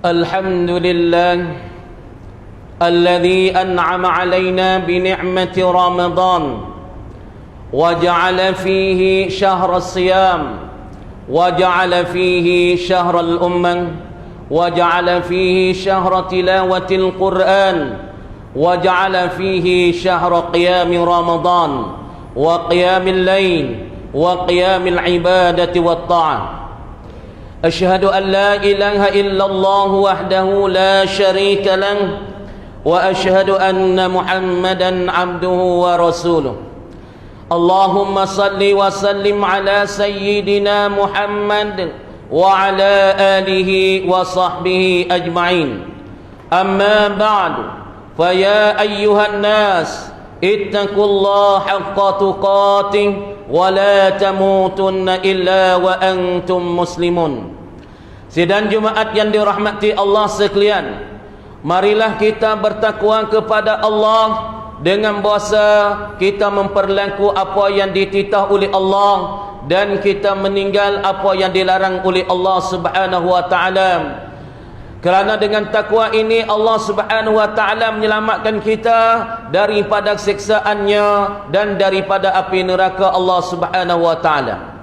الحمد لله الذي أنعم علينا بنعمة رمضان وجعل فيه شهر الصيام وجعل فيه شهر الأمة وجعل فيه شهر تلاوة القرآن وجعل فيه شهر قيام رمضان وقيام الليل وقيام العبادة والطاعة. أشهد أن لا إله إلا الله وحده لا شريك له وأشهد أن محمدا عبده ورسوله. اللهم صل وسلم على سيدنا محمد وعلى آله وصحبه أجمعين. أما بعد فيا أيها الناس اتقوا الله حق تقاته ولا تموتن إلا وأنتم مسلمون. Sidang Jumaat yang dirahmati Allah sekalian, marilah kita bertakwa kepada Allah dengan bahasa kita memperlaku apa yang dititah oleh Allah dan kita meninggal apa yang dilarang oleh Allah Subhanahu wa taala. Kerana dengan takwa ini Allah Subhanahu wa taala menyelamatkan kita daripada siksaannya dan daripada api neraka Allah Subhanahu wa taala.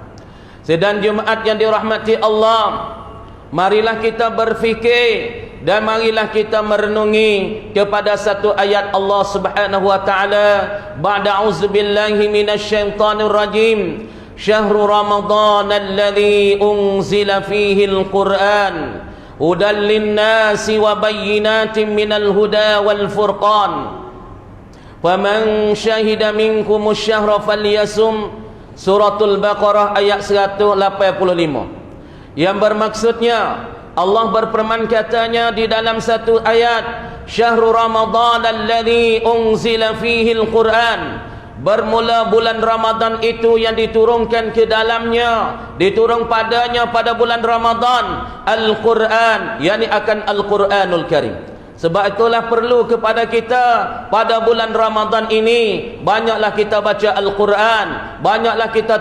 Sedang Jumaat yang dirahmati Allah, marilah kita berfikir dan marilah kita merenungi kepada satu ayat Allah Subhanahu wa taala. Ba'da auzubillahi minasyaitonir rajim. Syahrul Ramadan alladzi unzila fihi al-Qur'an hudan lin-nasi wa bayyinatin minal huda wal furqan. Faman syahida minkumus syahra falyasum. Suratul Baqarah ayat 185. Yang bermaksudnya Allah berfirman katanya di dalam satu ayat, Syahrul Ramadan alladzi unzila fihi al-Qur'an. Bermula bulan Ramadan itu yang diturunkan ke dalamnya, diturun padanya pada bulan Ramadan Al-Quran, yakni akan Al-Quranul Karim. Sebab itulah perlu kepada kita pada bulan Ramadan ini banyaklah kita baca Al-Quran, banyaklah kita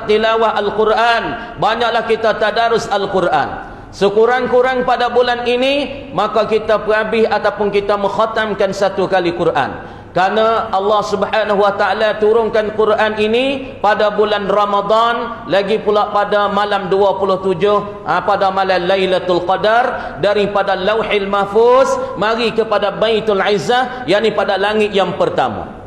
tilawah Al-Quran, banyaklah kita tadarus Al-Quran. Sekurang-kurang pada bulan ini maka kita berhabis ataupun kita mengkhatamkan satu kali Quran. Karena Allah Subhanahu wa taala turunkan Quran ini pada bulan Ramadan, lagi pula pada malam 27, pada malam Lailatul Qadar, daripada Lauhil Mahfuz mari kepada Baitul Izzah, yakni pada langit yang pertama.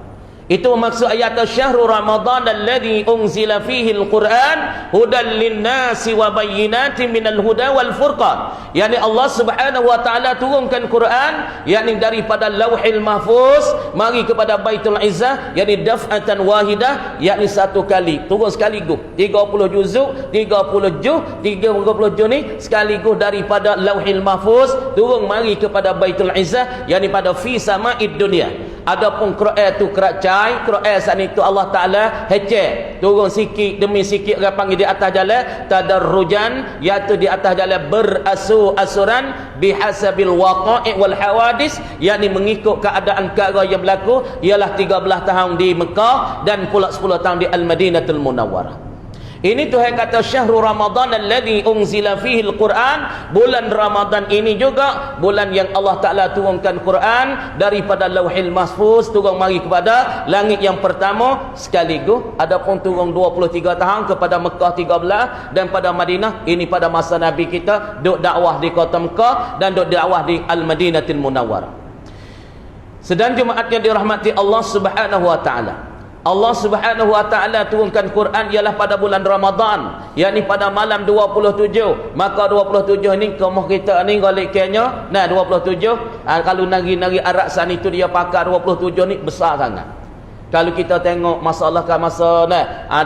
Itu maksud ayat Syahrul Ramadan alladzi unzila fihi al-Quran hudan lin-nasi wa bayyinatin minal huda wal furqan. Yani Allah Subhanahu wa taala turunkan Quran, yakni daripada Lauhil Mahfuz mari kepada Baitul Izzah, yakni daf'atan wahidah, yakni satu kali, turun sekaligus 30 juzuk, 30 juz ni sekaligus daripada Lauhil Mahfuz turun mari kepada Baitul Izzah, yakni pada fi sama'id dunia. Adapun Quran tu keracai, Quran saat itu Allah Ta'ala hecek, turun sikit demi sikit, orang panggil di atas jalan tadarrujan, iaitu di atas jalan berasuran bihasabil waqa'i wal hawadis, yakni mengikut keadaan perkara yang berlaku, ialah 13 tahun di Mekah dan pula 10 tahun di Al-Madinatul Munawwarah. Ini Tuhan kata Syahrul Ramadan alladzi unzila fihi al-Quran. Bulan Ramadan ini juga bulan yang Allah Ta'ala turunkan Quran daripada Lauhil Mahfuz turun mari kepada langit yang pertama sekaligus. Adapun turun 23 tahun kepada Mekah 13 dan pada Madinah, ini pada masa Nabi kita duk dakwah di kota Mekah dan duk dakwah di Al-Madinatul Munawwarah. Sedang Jumaat yang dirahmati Allah Subhanahu wa taala, Allah Subhanahu wa taala turunkan Quran ialah pada bulan Ramadan, yakni pada malam 27. Maka 27 ni kaum kita ni galiknya, nah 27 kalau nari-nari Arab sana itu dia pakai 27 ni besar sangat. Kalau kita tengok masalah ke masa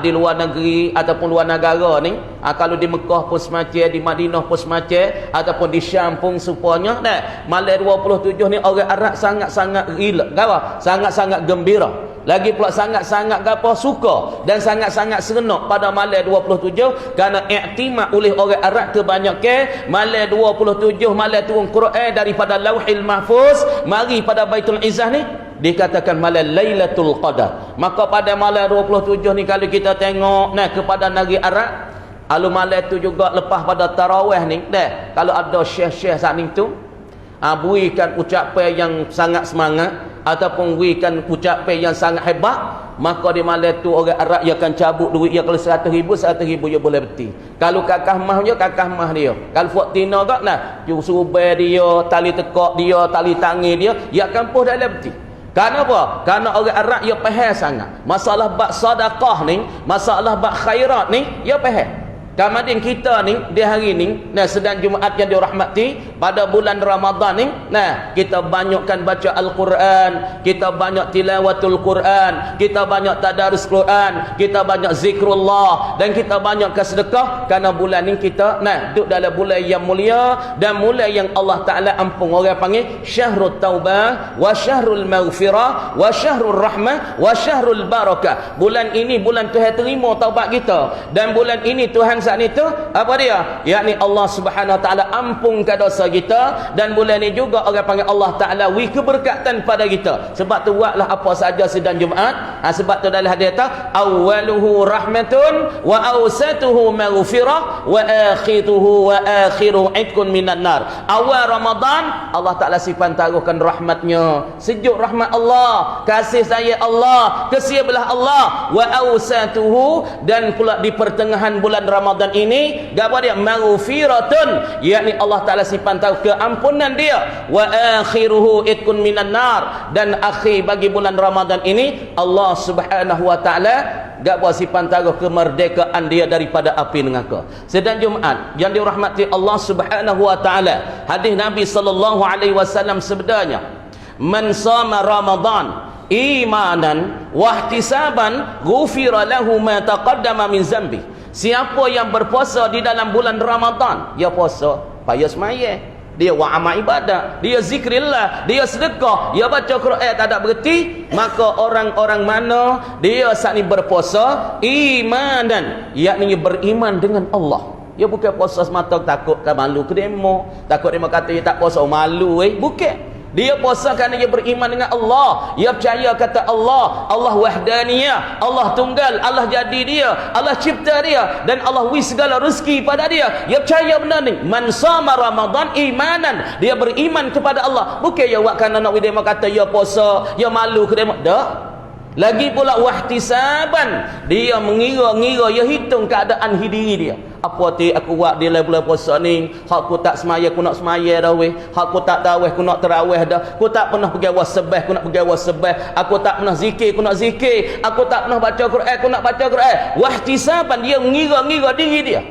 di luar negeri ataupun luar negara ni, kalau di Mekah pun semacam, di Madinah pun semacam, ataupun di Syam pun supaya malam 27 ni orang Arab sangat-sangat rela, sangat-sangat gembira. Lagi pula sangat-sangat suka dan sangat-sangat seronok pada malam 27, kerana iktimad oleh orang Arab kebanyakan malam 27 malam turun Quran daripada Lauhil Mahfuz mari pada Baitul Izzah ni dikatakan malam Lailatul Qadar. Maka pada malam 27 ni kalau kita tengok kepada negeri Arab, malam tu juga lepas pada tarawih ni dah, kalau ada syekh-syekh saat ni tu berikan ucapan yang sangat semangat ataupun berikan ucapan yang sangat hebat, maka di malam tu orang Arab dia akan cabut duit dia. Kalau 100,000 dia boleh beti. Kalau kakah mah dia, kakah mah dia. Kalau fok tina gak nah suruh dia, tali tekak dia, tali tangi dia, dia akan puh dalam beti. Karena apa? Karena orang Arab dia faham sangat masalah bab sedekah ni, masalah bab khairat ni dia faham. Kemudian kita ni di hari ni, nah sedang Jumaat yang dirahmati pada bulan Ramadan ni, nah kita banyakkan baca Al-Quran, kita banyak tilawatul Quran, kita banyak tadarus Quran, kita banyak zikrullah, dan kita banyak sedekah. Karena bulan ni kita nah duduk dalam bulan yang mulia dan bulan yang Allah Ta'ala ampun. Orang panggil syahrul taubah wa syahrul maghfirah wa syahrul rahmah wa syahrul barakah. Bulan ini bulan Tuhan terima taubat kita, dan bulan ini Tuhan saat itu apa dia? Yakni Allah Subhanahu Wa Taala ampunkan dosa kita, dan bulan ini juga orang panggil Allah Taala wi keberkatan pada kita. Sebab tu buatlah apa saja sedang Jumaat. Sebab tu dalam hadis kata awwaluhu rahmatun wa awsatuhu maghfirah wa akhiru itqun minan nar. Awal Ramadan Allah Taala sifat taruhkan rahmatnya, sejuk rahmat Allah, kasih sayang Allah, kasih belah Allah, wa awsatuhu, dan pula di pertengahan bulan Ramadan ini apa dia? Maghfiratun, yakni Allah Ta'ala simpan tahu keampunan dia, wa akhiruhu itqun minan nar, dan akhir bagi bulan Ramadan ini Allah Subhanahu Wa Ta'ala gak simpan tahu kemerdekaan dia daripada api neraka. Sedang Jumaat yang dirahmati Allah Subhanahu Wa Ta'ala, hadis Nabi sallallahu alaihi wasallam sebedanya, man sama Ramadan imanan wahtisaban ghufira lahu ma taqaddama min zambi. Siapa yang berpuasa di dalam bulan Ramadan, dia puasa payah semaya, dia buat amal ibadat, dia zikrillah, dia sedekah, dia baca Quran tak ada berhenti, maka orang-orang mana dia saat ni berpuasa imanan, yakni beriman dengan Allah. Dia bukan puasa semata takut malu ke demo, takut demo kata dia tak puasa malu bukan. Dia puasa kerana dia beriman dengan Allah. Dia percaya kata Allah, Allah wahdaniyah, Allah tunggal, Allah jadi dia, Allah cipta dia, dan Allah wis segala rezeki pada dia. Dia percaya benda ni. Man sama Ramadan imanan, dia beriman kepada Allah. Bukan dia buat kerana nak dia kata dia puasa, dia malu ke dia. Tak. Lagi pula wahtisaban, dia mengira-ngira, dia hitung keadaan diri dia. Apa ti aku buat di bulan puasa ni, hak aku tak semaya aku nak semaya dah weh, hak aku tak tarawih aku nak tarawih dah, aku tak pernah pergi wasbah aku nak pergi wasbah, aku tak pernah zikir aku nak zikir, aku tak pernah baca Quran aku nak baca Quran. Wahtisaban, dia mengira-ngira diri dia.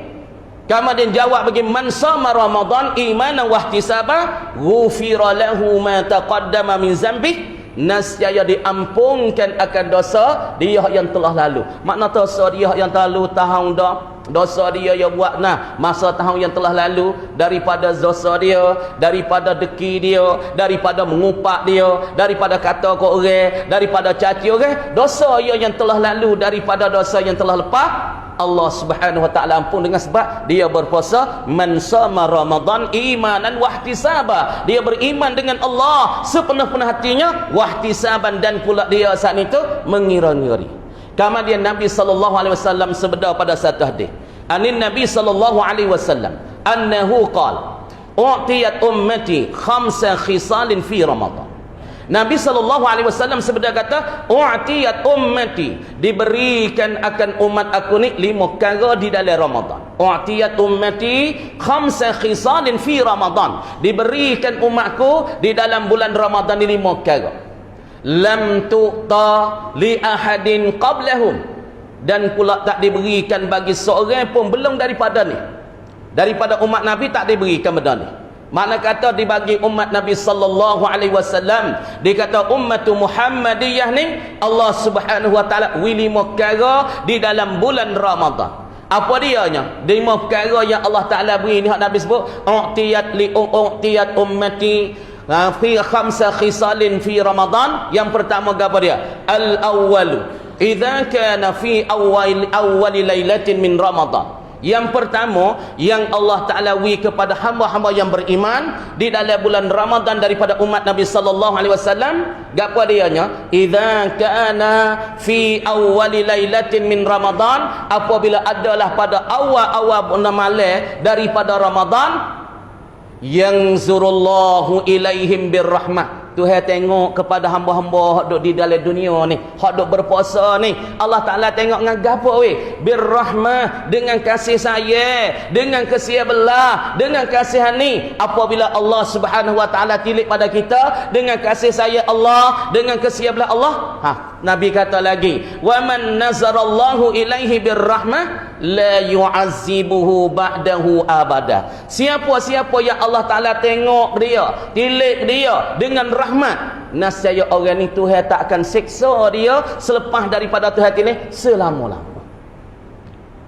Kemudian jawab bagi man sama Ramadan imanan wahtisaban ghufira lahu ma taqaddama min zambi, nascaya diampunkan akan dosa dia yang telah lalu. Makna dosa dia yang lalu tahun dah, dosa dia yang buat masa tahun yang telah lalu, daripada dosa dia, daripada deki dia, daripada mengupak dia, daripada kata ke orang, daripada caci orang, dosa dia yang telah lalu, daripada dosa yang telah lepas, Allah Subhanahu Wa Ta'ala ampun dengan sebab dia berpuasa. Man sama Ramadan imanan wahtisaba, dia beriman dengan Allah sepenuh-penuh hatinya, wahtisaban, dan pula dia saat itu mengira-ngiri. Kemudian Nabi sallallahu alaihi wasallam sebeda pada satu hadis, anin Nabi sallallahu alaihi wasallam annahu qala u'tiyat ummati khamsa khisalin fi Ramadan. Nabi sallallahu alaihi wasallam sebeda kata u'tiyat ummati, diberikan akan umat aku ni 5 perkara di dalam Ramadan. U'tiyat ummati khamsa khisalin fi Ramadan, diberikan umatku di dalam bulan Ramadan ni 5 perkara. Lam tu'ta li ahadin qablahum, dan pula tak diberikan bagi seorang pun belum daripada ni, daripada umat Nabi tak diberikan benda ni. Makna kata dibagi umat Nabi sallallahu alaihi wasallam, dikata ummatu Muhammadiyah ni Allah Subhanahu Wa Ta'ala wili perkara di dalam bulan Ramadan. Apa dianya? 5 perkara yang Allah Ta'ala beri ni hak Nabi sebut u'tiyat ummati fi khamsa khisalin fi Ramadan. Yang pertama apa dia? Al-awwalu idza kana fi awwali lailatin min Ramadan, Yang pertama, yang Allah Ta'ala wi kepada hamba-hamba yang beriman di dalam bulan Ramadan daripada umat Nabi sallallahu alaihi wasallam, gapo dianya? Idza kana fi awwali lailatin min Ramadan, apabila adalah pada awal-awal malam daripada Ramadan, yanzurullahu ilaihim birrahmah. Tuhan tengok kepada hamba-hamba hak duk di dalam dunia ni, hak duk berpuasa ni. Allah Ta'ala tengok dengan gapo weh? Birrahmah, dengan kasih sayang, dengan kasihan belah, dengan kasihan ni. Apabila Allah Subhanahu wa Ta'ala tilik pada kita dengan kasih sayang Allah, dengan kasihan belah Allah, Nabi kata lagi, wa man nazarallahu ilaihi birrahmah la yu'azzibuhu ba'dahu abada. Siapa-siapa yang Allah Ta'ala tengok dia, tilik dia dengan rahmat, nascaya orang ni Tuhan tak akan siksa dia selepas daripada Tuhan tilik selama-lamanya.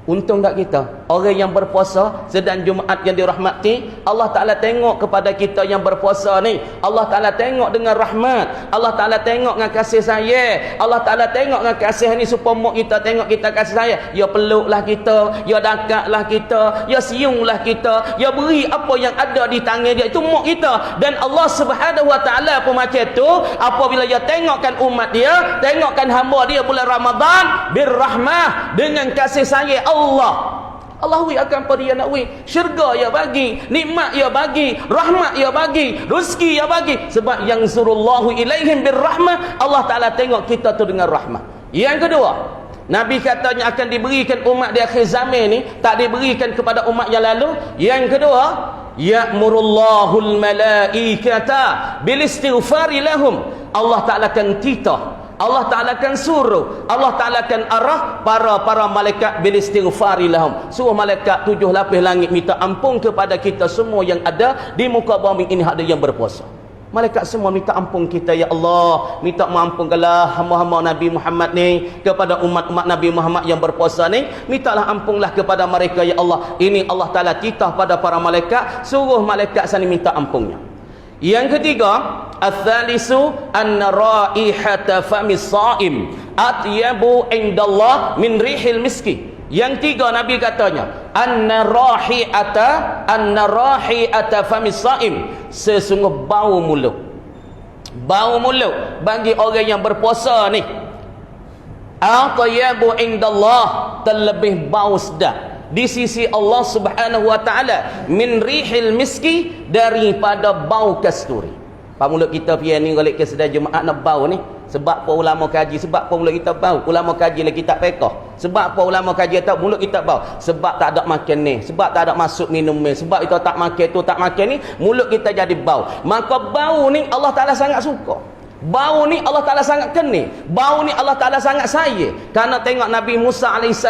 Untung tak kita orang yang berpuasa sedang Jumaat yang dirahmati, Allah Ta'ala tengok kepada kita yang berpuasa ni. Allah Ta'ala tengok dengan rahmat, Allah Ta'ala tengok dengan kasih sayang, Allah Ta'ala tengok dengan kasih ni supaya mak kita tengok kita kasih sayang. Ya peluklah kita, ya dakatlah kita, ya siunglah kita, ya beri apa yang ada di tangan dia, itu mak kita. Dan Allah Subhanahu wa Ta'ala pun macam tu, apabila dia tengokkan umat dia, tengokkan hamba dia bulan Ramadan birrahmah, dengan kasih sayang Allah wi akan pada dia nak wi syurga ya bagi, nikmat ya bagi, rahmat ya bagi, rezeki ya bagi. Sebab yang surullahu ilaihim birrahmah, Allah Ta'ala tengok kita tu dengan rahmat. Yang kedua, Nabi katanya akan diberikan umat di akhir zaman ni, tak diberikan kepada umat yang lalu. Yang kedua, ya'murullahul malaikata bil istighfari lahum. Allah Ta'ala akan titah, Allah Ta'ala akan suruh, Allah Ta'ala akan arah para malaikat bil istighfari lahum. Suruh malaikat 7 lapis langit minta ampun kepada kita semua yang ada di muka bumi ini, ada yang berpuasa. Malaikat semua minta ampun kita, ya Allah, minta mengampunkanlah hamba-hamba Nabi Muhammad ni, kepada umat-umat Nabi Muhammad yang berpuasa ni, mintalah ampunlah kepada mereka, ya Allah. Ini Allah Ta'ala titah pada para malaikat, suruh malaikat sana minta ampunnya. Yang ketiga, ats-tsalisu anna raihata famis shaim atyabu indallah min rihil miski. Yang tiga, Nabi katanya anna rahiata famis shaim, sesungguh bau mulut bagi orang yang berpuasa ni, atyabu indallah, terlebih bau sedap di sisi Allah Subhanahu wa Ta'ala min rihil miski, daripada bau kasturi. Pak mulut kita pian ni golek ke sedar Jumaat nak bau ni, sebab apa ulama kaji, sebab apa mulut kita bau. Ulama kaji lagi tak fiqh. Sebab apa ulama kaji tak mulut kita bau? Sebab tak ada makan ni, sebab tak ada masuk minum ni, sebab itu tak makan tu, tak makan ni, mulut kita jadi bau. Maka bau ni Allah Ta'ala sangat suka. Bau ni Allah Ta'ala sangat keni. Bau ni Allah Ta'ala sangat sayang. Karena tengok Nabi Musa AS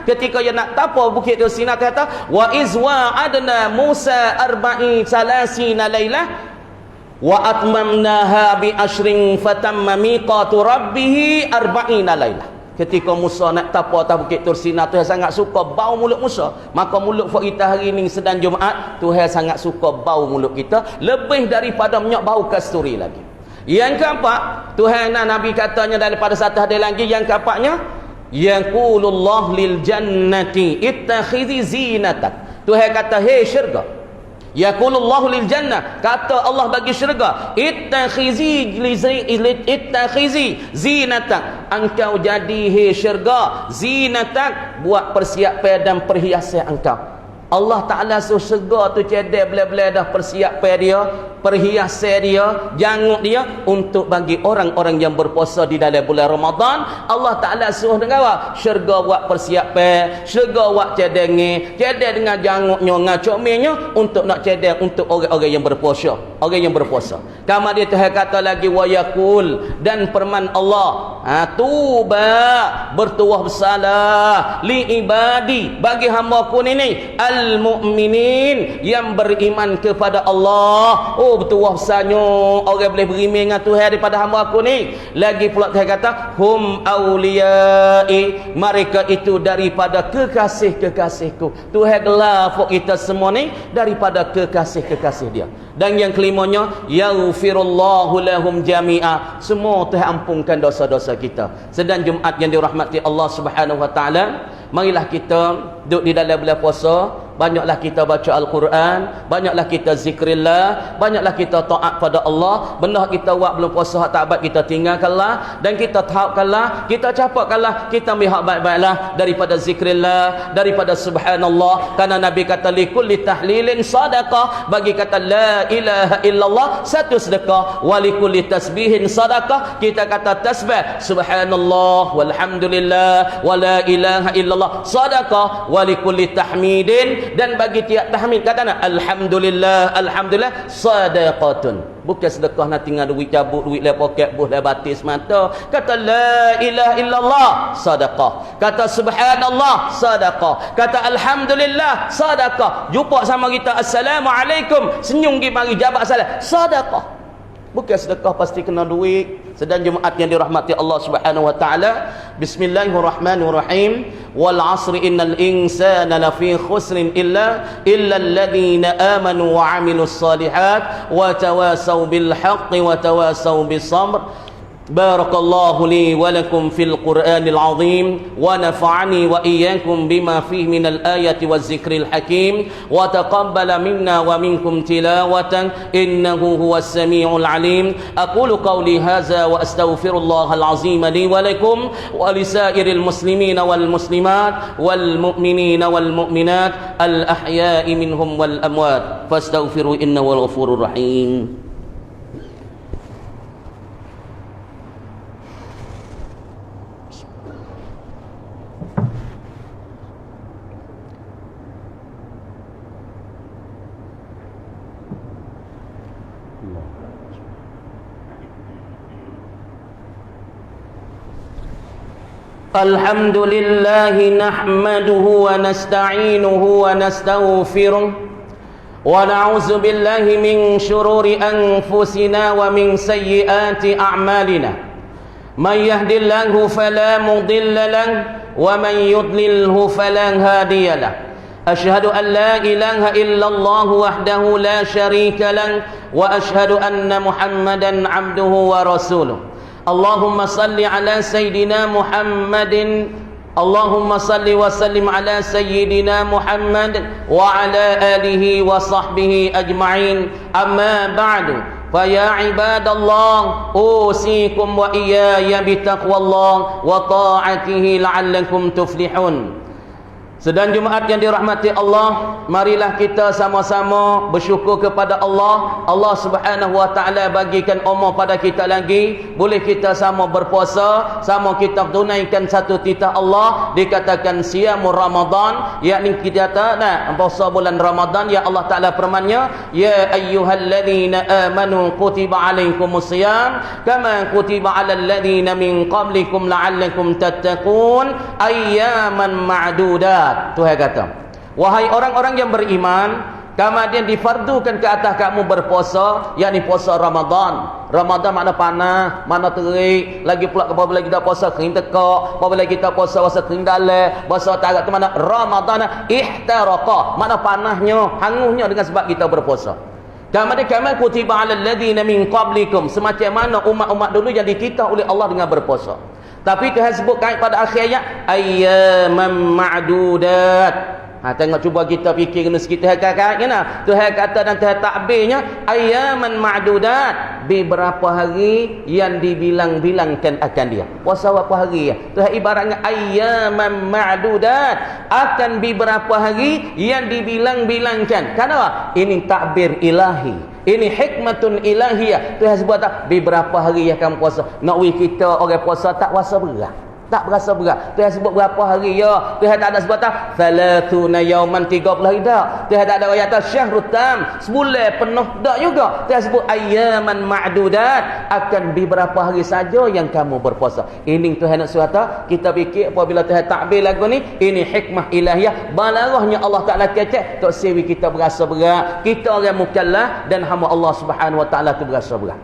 ketika dia nak tapau bukit Tur Sina, kata wa izwa adna Musa arba'i salasina lailah wa atmamnaha bi ashrin fatamma miqatu rabbih arba'ina lailah. Ketika Musa nak tapau atas bukit Tur Sina, Tuhan sangat suka bau mulut Musa. Maka mulut kita hari ni sedang Jumaat, Tuhan sangat suka bau mulut kita lebih daripada minyak bau kasturi lagi. Yang keempat, Tuhan Nabi katanya daripada satu hadis lagi, yang keempatnya, yaqulullah lil jannati ittakhidhi zinatan. Tuhan kata, hei syurga, yaqulullah lil jannah, kata Allah bagi syurga, ittakhidhi zinatan, engkau jadi hei syurga zinatan, buat persiapan dan perhiasan engkau. Allah Ta'ala suruh syurga tu cedek belah-belah dah persiapan dia, perhiasan dia, janguk dia untuk bagi orang-orang yang berpuasa di dalam bulan Ramadan. Allah Ta'ala suruh dengar syurga buat persiapan, syurga buat cedek dengan janguknya, ngacomenya, untuk nak cedek untuk orang-orang yang berpuasa, orang yang berpuasa. Kama dia Tuhan kata lagi, wa yaqul, dan firman Allah, tuba, bertuah bersalah, li ibadi, bagi hamba-Ku ini, al-mu'minin, yang beriman kepada Allah. Oh, bertuah besarnya orang boleh beriman dengan Tuhan daripada hamba-Ku ni. Lagi pula Tuhan kata, hum awliyai, mereka itu daripada kekasih-kekasihku. Tuhan gelar kita semua ni daripada kekasih-kekasih dia. Dan yang kelimanya, yaghfirullahu lahum jami'a, semua Tuhan ampunkan dosa-dosa kita. Sedang Jumaat yang dirahmati Allah Subhanahu wa Ta'ala, Marilah kita duduk di dalam bulan puasa, banyaklah kita baca Al-Quran, banyaklah kita zikrillah, banyaklah kita taat pada Allah. Benda kita buat belum puasa hak tak abad kita tinggalkanlah, dan kita tahapkanlah, kita capakkanlah, kita mihak baik-baiklah daripada zikrillah, daripada subhanallah. Karena Nabi kata likulli tahlilin sadaqah, bagi kata la ilaha illallah satu sedekah, wa likulli tasbihin sadaqah, kita kata tasbih subhanallah walhamdulillah wa la ilaha illallah sadaqah, wa likulli tahmidin, dan bagi tiap tahmid katana alhamdulillah alhamdulillah sadaqatun. Bukan sedekah nak tinggal duit cabut, duit dalam poket, buh dalam batis mata. Kata la ilaha illallah sadaqah, kata subhanallah sadaqah, kata alhamdulillah sadaqah. Jumpa sama kita assalamualaikum, senyum pergi mari jabat salam, sadaqah. Bukan sedekah pasti kena duit. Sedang Jumaat yang dirahmati Allah Subhanahu wa taala. Bismillahirrahmanirrahim. Wal 'asri innal insana lafi khusrin illa alladhina amanu wa 'amilus solihat wa tawasaw bil haqqi wa tawasaw bis sabr. Barakallahu li wa lakum fil Qur'anil 'azim wa nafa'ani wa iyyakum bima fihi minal ayati waz zikril hakim wa taqabbala minna wa minkum tilawatan innahu huwas samiul 'alim. Aqulu qawli hadza wa astaghfirullahal 'azim li wa lakum wa lisairil muslimina wal muslimat wal mu'minina wal mu'minat al ahya'i minhum wal amwat fastaghfiru innahu wal ghafurur rahim. Alhamdulillah nahmaduhu wa nasta'inuhu wa nastaghfiruh wa na'udzu billahi min shururi anfusina wa min sayyiati a'malina. Man yahdihillahu fala mudilla lahu wa man yudlilhu fala hadiya lahu. Ashhadu an la ilaha illallah wahdahu la syarika lahu wa ashhadu anna Muhammadan 'abduhu wa rasuluh. Allahumma salli ala sayyidina Muhammadin, Allahumma salli wa sallim ala sayyidina Muhammad wa ala alihi wa sahbihi ajma'in. Amma ba'du, fa ya ibadallah usikum wa iyaya bitaqwallah wa ta'atihi la'allakum tuflihun. Sedang Jumaat yang dirahmati Allah, marilah kita sama-sama bersyukur kepada Allah. Allah Subhanahu wa taala bagikan umur pada kita lagi, boleh kita sama berpuasa, sama kita tunaikan satu titah Allah, dikatakan siamur Ramadan, yakni kita nak puasa bulan Ramadan. Ya Allah Taala firman-Nya, ya ayyuhalladzina amanu kutiba alaikumus siyam kama kutiba alal ladzina min qablikum la'allakum tattaqun ayyaman ma'dudat. Tuhan kata, wahai orang-orang yang beriman, kemudian difardukan ke atas kamu berpuasa, yakni puasa Ramadan. Ramadan makna panas, mana terik, lagi pula apabila kita puasa kering tekak, apabila kita puasa kering dalam, puasa tarat tu mana Ramadan ihtaraqa, mana panasnya, hangusnya dengan sebab kita berpuasa. Kemudian kama kutiba alal ladzina min qablikum, semacam mana umat-umat dulu yang dititah oleh Allah dengan berpuasa. Tapi Tuhan sebut kait pada akhir ayat ayyaman ma'dudat. Tengok cuba kita fikir kena sikit Tuhan kata nah. Tuhan kata dan Tuhan takbirnya ayyaman ma'dudat, beberapa hari yang dibilang-bilangkan akan dia. Puasa berapa hari ya? Tuhan ibaratnya ayyaman ma'dudat, akan beberapa hari yang dibilang-bilangkan. Kenapa? Ini takbir ilahi. Ini hikmatun ilahiyah. Tuhan sebut tak beberapa hari yang kamu puasa. Nak we kita orang puasa tak puasa berat. Tak berasa berat. Tuhan sebut berapa hari ya. Tuhan tak ada sebut tak thalathuna yauman 30 hari tak. Tuhan tak ada ayat tak syahrut tam, sebulan penuh tak juga. Tuhan sebut ayyaman ma'dudat, akan beberapa hari saja yang kamu berpuasa. Ini Tuhan nak suruh tak kita fikir apabila Tuhan takbir lagu ni, ini hikmah ilahiyah. Balarahnya Allah Taala kecek tak sewi kita berasa berat. Kita orang mukallaf dan hamba Allah Subhanahu wa taala tu berasa berat.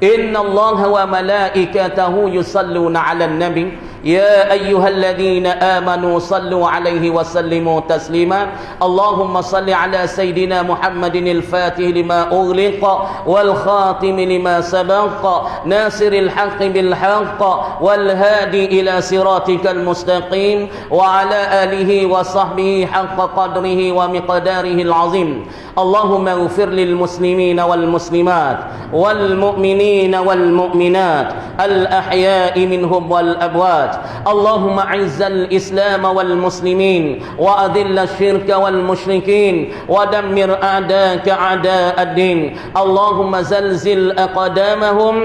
Inna Allah wa malaikatahu yusalluna 'alan nabi يا أيها الذين آمنوا صلوا عليه وسلموا تسليما اللهم صل على سيدنا محمد الفاتح لما أغلق والخاتم لما سبق ناصر الحق بالحق والهادي إلى صراطك المستقيم وعلى آله وصحبه حق قدره ومقداره العظيم اللهم اغفر للمسلمين والمسلمات والمؤمنين والمؤمنات الأحياء منهم والأموات اللهم أعز الإسلام والمسلمين وأذل الشرك والمشركين ودمر أعداءك أعداء الدين اللهم زلزل أقدامهم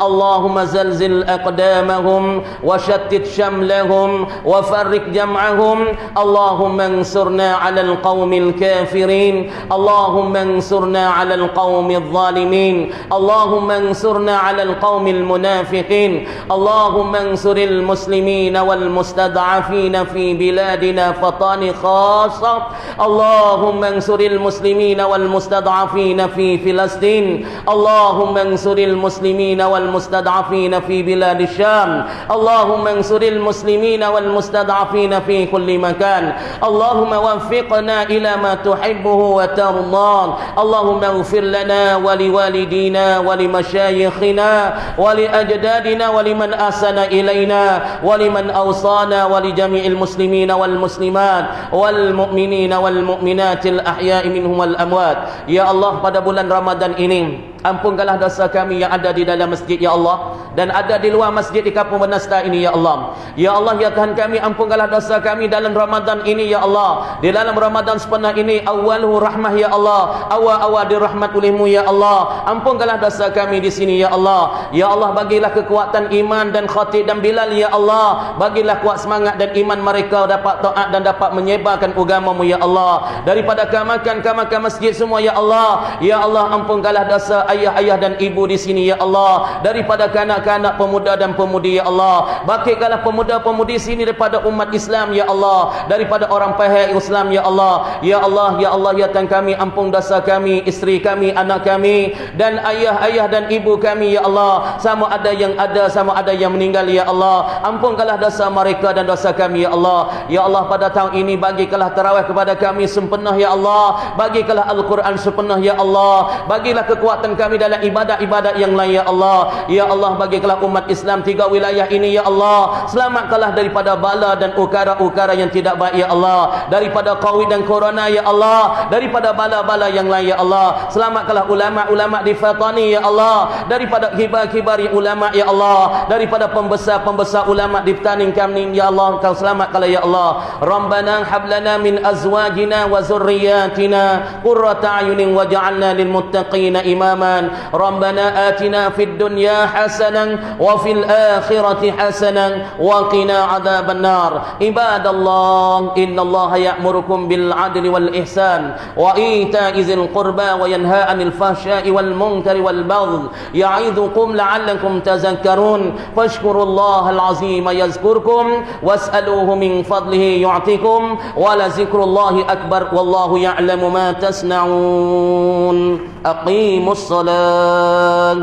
اللهم زلزل أقدامهم وشتت شملهم وفرق جمعهم اللهم انصرنا على القوم الكافرين اللهم انصرنا على القوم الظالمين اللهم انصرنا على القوم المنافقين اللهم انصر المسلمين والمستضعفين في بلادنا فطان خاصة اللهم انصر المسلمين والمستضعفين في فلسطين اللهم انصر المسلمين والمستضعفين في بلاد الشام اللهم انصر المسلمين والمستضعفين في كل مكان اللهم وفقنا إلى ما تحبه وترضى اللهم اغفر لنا ولوالدينا ولمشايخنا ولأجدادنا ولمن أحسن إلينا ولمن أوصانا ولجميع المسلمين والmuslimat والمؤمنين والمؤminat الأحياء منهم والأموات. Ya Allah, pada bulan Ramadan ini ampunkanlah dosa kami yang ada di dalam masjid ya Allah dan ada di luar masjid di kampung Benasta ini ya Allah. Ya Allah ya Tuhan kami, ampunkanlah dosa kami dalam Ramadan ini ya Allah. Di dalam Ramadan sepenuh ini awwaluhu rahmah ya Allah, awal-awal dirahmat oleh-Mu ya Allah. Ampunkanlah dosa kami di sini ya Allah. Ya Allah, bagilah kekuatan iman dan Khatib dan Bilal ya Allah. Bagilah kuat semangat dan iman mereka dapat taat dan dapat menyebarkan agama-Mu ya Allah. Daripada kamakan masjid semua ya Allah. Ya Allah, ampunkanlah dosa ayah-ayah dan ibu di sini ya Allah, daripada kanak-kanak, pemuda dan pemudi ya Allah. Bakikanlah pemuda-pemudi sini daripada umat Islam ya Allah, daripada orang pihak Islam ya Allah. Ya Allah, ya Allah, ya Tuhan kami, ampun dosa kami, isteri kami, anak kami dan ayah-ayah dan ibu kami ya Allah. Sama ada yang ada, sama ada yang meninggal ya Allah. Ampunkanlah dosa mereka dan dosa kami ya Allah. Ya Allah, pada tahun ini bagikanlah tarawih kepada kami sempurna ya Allah. Bagikanlah Al-Quran sempurna ya Allah. Bagilah kekuatan kami dalam ibadat-ibadat yang lain ya Allah. Ya Allah, bagikanlah umat Islam 3 wilayah ini ya Allah. Selamatkanlah daripada bala dan ukara-ukara yang tidak baik ya Allah, daripada Covid dan Corona ya Allah, daripada bala-bala yang lain ya Allah. Selamatkanlah ulama-ulama di Fatani ya Allah, daripada kibar-kibar ulama ya Allah, daripada pembesar-pembesar ulama di Petaning kami ya Allah. Kau selamatkanlah ya Allah. Rabbana hablana min azwajina wa zurriyatina qurrata a'yunin waj'alna lil muttaqina imama. ربنا آتنا في الدنيا حسنا وفي الآخرة حسنا وقنا عذاب النار. عباد الله، إن الله يأمركم بالعدل والإحسان وإيتاء ذي القربى وينهى عن الفحشاء والمنكر والبغي يعظكم لعلكم تذكرون. فاشكروا الله العظيم يذكركم واسألوه من فضله يعطيكم ولذكر الله أكبر والله يعلم ما تصنعون. أقيموا الصلاة.